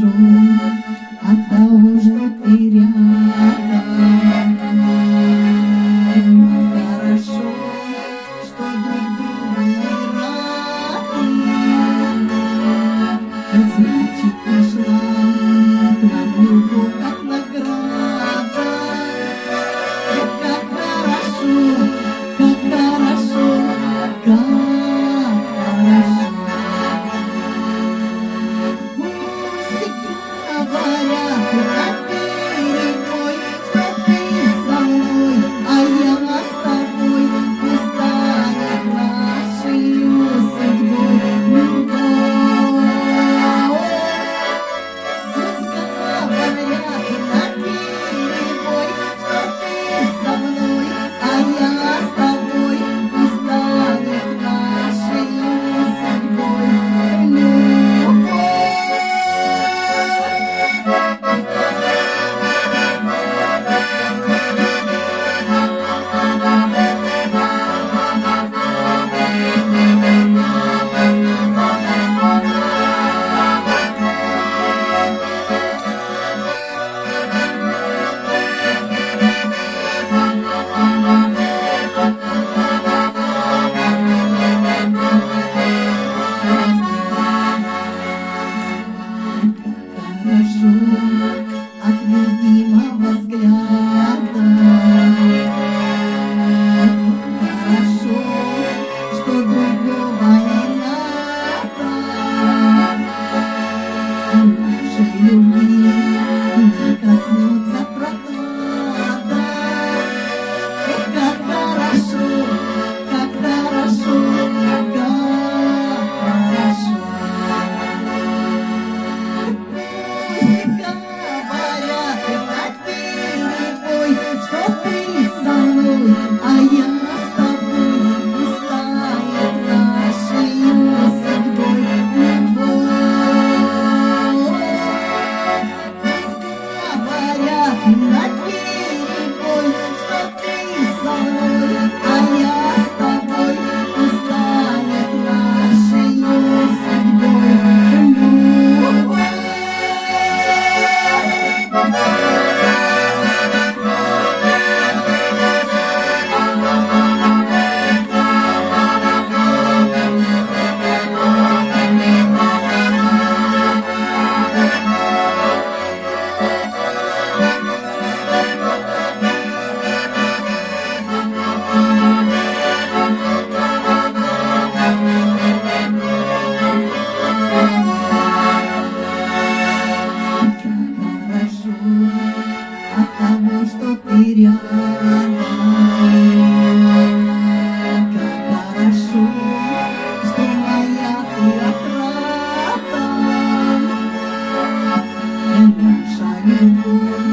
хорошо от того, что ты рядом. Хорошо, что друг другу рады. Значит, пришла прогулку как награда. Как хорошо, как хорошо, как хорошо. Пусть говорят над передой, что ты со мной, а я с тобой. Пусть станет нашей судьбой любовь. Пусть говорят над передой, что ты со мной, а я с тобой. Пусть станет нашей судьбой любовь. Хорошо от любимого взгляда. Хорошо, что другого не надо. Нашей любви не коснется прохлада. Как хорошо, как хорошо, как хорошо. Говорят над передой, что ты со мной, а я с тобой. Пусть станет нашей судьбой любовь. Говорят над передой, что ты со мной, а я с тобой. Пусть станет нашей судьбой любовь. Хорошо от того, что ты рядом. Как хорошо, что моя ты отрада. Наша любовь